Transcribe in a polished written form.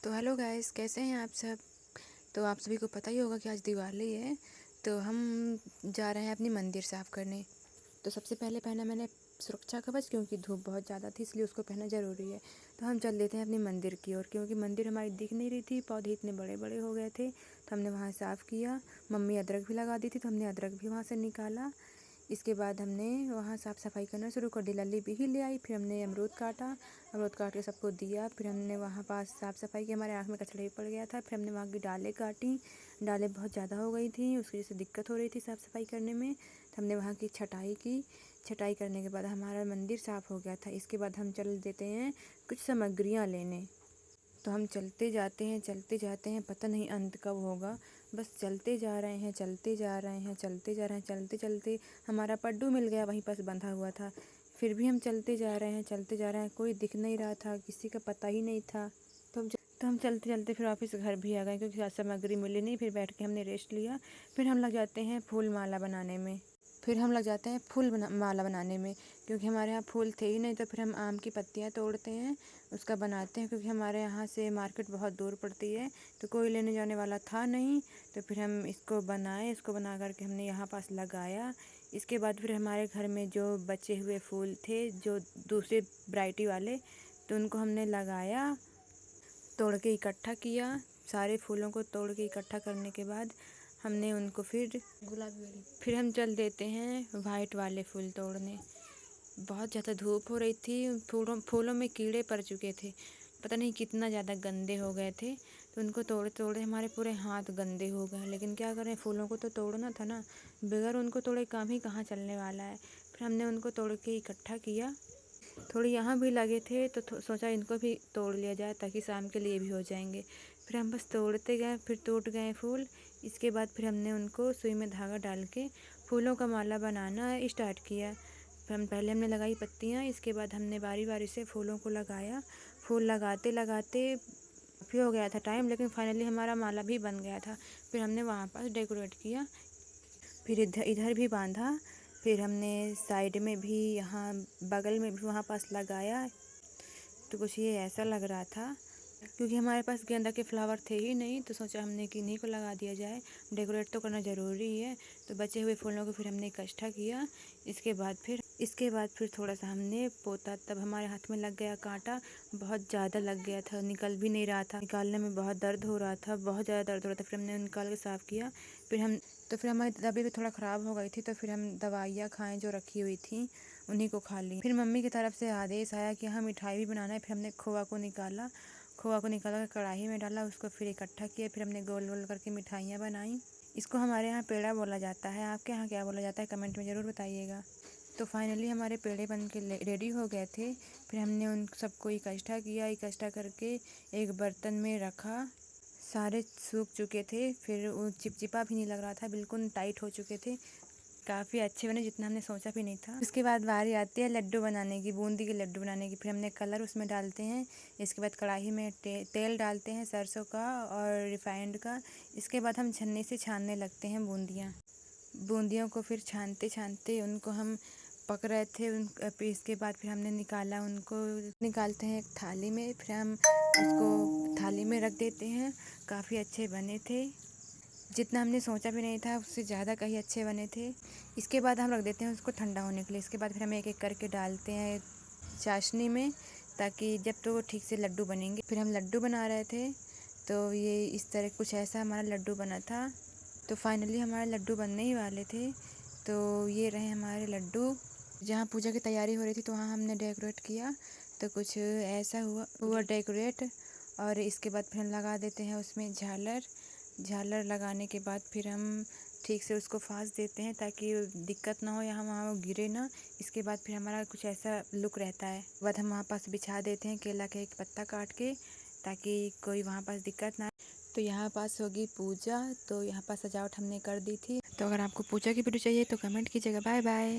तो hello guys, कैसे हैं आप सब। तो आप सभी को पता ही होगा कि आज दिवाली है। तो हम जा रहे हैं अपनी मंदिर साफ़ करने। तो सबसे पहले पहना मैंने सुरक्षा कवच, क्योंकि धूप बहुत ज़्यादा थी इसलिए उसको पहनना ज़रूरी है। तो हम चल देते हैं अपनी मंदिर की ओर, क्योंकि मंदिर हमारी दिख नहीं रही थी, पौधे इतने बड़े बड़े हो गए थे। तो हमने वहाँ साफ़ किया। मम्मी अदरक भी लगा दी थी तो हमने अदरक भी वहाँ से निकाला। इसके बाद हमने वहाँ साफ़ सफाई करना शुरू कर दी। लल्ली भी ले आई। फिर हमने अमरूद काटा, अमरूद काट के सबको दिया। फिर हमने वहाँ पास साफ़ सफाई की, हमारे आँख में कचड़ा भी पड़ गया था। फिर हमने वहाँ की डालें काटी, डालें बहुत ज़्यादा हो गई थी, उसकी वजह से दिक्कत हो रही थी साफ़ सफाई करने में। तो हमने वहाँ की छटाई की। छटाई करने के बाद हमारा मंदिर साफ़ हो गया था। इसके बाद हम चल देते हैं कुछ सामग्रियाँ लेने। तो हम चलते जाते हैं, पता नहीं अंत कब होगा। बस चलते जा रहे हैं, चलते जा रहे हैं, चलते जा रहे हैं। चलते चलते हमारा पड्डू मिल गया, वहीं पास बंधा हुआ था। फिर भी हम चलते जा रहे हैं, चलते जा रहे हैं। कोई दिख नहीं रहा था, किसी का पता ही नहीं था। तो हम चलते चलते फिर वापस घर भी आ गए, क्योंकि सामग्री मिली नहीं। फिर बैठ के हमने रेस्ट लिया। फिर हम लग जाते हैं फूल माला बनाने में। माला बनाने में, क्योंकि हमारे यहाँ फूल थे ही नहीं। तो फिर हम आम की पत्तियाँ तोड़ते हैं, उसका बनाते हैं, क्योंकि हमारे यहाँ से मार्केट बहुत दूर पड़ती है। तो कोई लेने जाने वाला था नहीं। तो फिर हम इसको बनाए, इसको बना करके हमने यहाँ पास लगाया। इसके बाद फिर हमारे घर में जो बचे हुए फूल थे, जो दूसरे वैरायटी वाले, तो उनको हमने लगाया, तोड़ के इकट्ठा किया। सारे फूलों को तोड़ के इकट्ठा करने के बाद हमने उनको फिर हम चल देते हैं वाइट वाले फूल तोड़ने। बहुत ज़्यादा धूप हो रही थी, फूलों में कीड़े पड़ चुके थे, पता नहीं कितना ज़्यादा गंदे हो गए थे। तो उनको तोड़े तोड़े हमारे पूरे हाथ गंदे हो गए। लेकिन क्या करें, फूलों को तो तोड़ना था ना, बगैर उनको तोड़े काम ही कहाँ चलने वाला है। फिर हमने उनको तोड़ के इकट्ठा किया। थोड़े यहाँ भी लगे थे तो सोचा इनको भी तोड़ लिया जाए, ताकि शाम के लिए भी हो जाएंगे। फिर हम बस तोड़ते गए, फिर टूट गए फूल। इसके बाद फिर हमने उनको सुई में धागा डाल के फूलों का माला बनाना स्टार्ट किया। फिर पहले हमने लगाई पत्तियाँ, इसके बाद हमने बारी बारी से फूलों को लगाया। फूल लगाते लगाते फिर हो गया था टाइम, लेकिन फाइनली हमारा माला भी बन गया था। फिर हमने वहाँ पास डेकोरेट किया, फिर इधर इधर भी बांधा। फिर हमने साइड में भी, यहाँ बगल में भी वहाँ पास लगाया। तो कुछ ये ऐसा लग रहा था, क्योंकि हमारे पास गेंदा के फ्लावर थे ही नहीं, तो सोचा हमने कि इन्हीं को लगा दिया जाए, डेकोरेट तो करना ज़रूरी है। तो बचे हुए फूलों को फिर हमने इकट्ठा किया। इसके बाद फिर थोड़ा सा हमने पोता, तब हमारे हाथ में लग गया कांटा। बहुत ज़्यादा लग गया था, निकल भी नहीं रहा था, निकालने में बहुत दर्द हो रहा था, बहुत ज़्यादा दर्द हो रहा था। फिर हमने निकाल के साफ़ किया। फिर हमारी तबीयत भी थोड़ा ख़राब हो गई थी, तो फिर हम दवाइयाँ खाएँ जो रखी हुई थी, उन्हीं को खा ली। फिर मम्मी की तरफ से आदेश आया कि हाँ, मिठाई भी बनाना है। फिर हमने खोआ को निकाला कर कढ़ाई में डाला, उसको फिर इकट्ठा किया। फिर हमने गोल गोल करके मिठाइयाँ बनाई। इसको हमारे यहाँ पेड़ा बोला जाता है, आपके यहाँ क्या बोला जाता है कमेंट में ज़रूर बताइएगा। तो फाइनली हमारे पेड़े बन के रेडी हो गए थे। फिर हमने उन सबको इकट्ठा किया, इकट्ठा करके एक बर्तन में रखा। सारे सूख चुके थे, फिर वो चिपचिपा भी नहीं लग रहा था, बिल्कुल टाइट हो चुके थे। काफ़ी अच्छे बने, जितना हमने सोचा भी नहीं था। उसके बाद बारी आती है लड्डू बनाने की, बूंदी के लड्डू बनाने की। फिर हमने कलर उसमें डालते हैं। इसके बाद कढ़ाई में तेल डालते हैं, सरसों का और रिफाइंड का। इसके बाद हम छन्नी से छानने लगते हैं बूंदियों को। फिर छानते छानते उनको हम पक रहे थे। इसके बाद फिर हमने निकालते हैं एक थाली में। फिर हम उसको थाली में रख देते हैं। काफ़ी अच्छे बने थे, जितना हमने सोचा भी नहीं था उससे ज़्यादा कहीं अच्छे बने थे। इसके बाद हम रख देते हैं उसको ठंडा होने के लिए। इसके बाद फिर हम एक एक करके डालते हैं चाशनी में, ताकि जब तो वो ठीक से लड्डू बनेंगे। फिर हम लड्डू बना रहे थे, तो ये इस तरह कुछ ऐसा हमारा लड्डू बना था। तो फाइनली हमारे लड्डू बनने ही वाले थे। तो ये रहे हमारे लड्डू। जहाँ पूजा की तैयारी हो रही थी तो वहाँ हमने डेकोरेट किया, तो कुछ ऐसा हुआ डेकोरेट। और इसके बाद फिर हम लगा देते हैं उसमें झालर लगाने के बाद फिर हम ठीक से उसको फाँस देते हैं, ताकि दिक्कत ना हो, यहाँ वहाँ वो गिरे ना। इसके बाद फिर हमारा कुछ ऐसा लुक रहता है। बाद हम वहाँ पास बिछा देते हैं केला का एक पत्ता काट के, ताकि कोई वहाँ पास दिक्कत ना। तो यहाँ पास होगी पूजा, तो यहाँ पास सजावट हमने कर दी थी। तो अगर आपको पूजा की वीडियो चाहिए तो कमेंट कीजिएगा। Bye bye.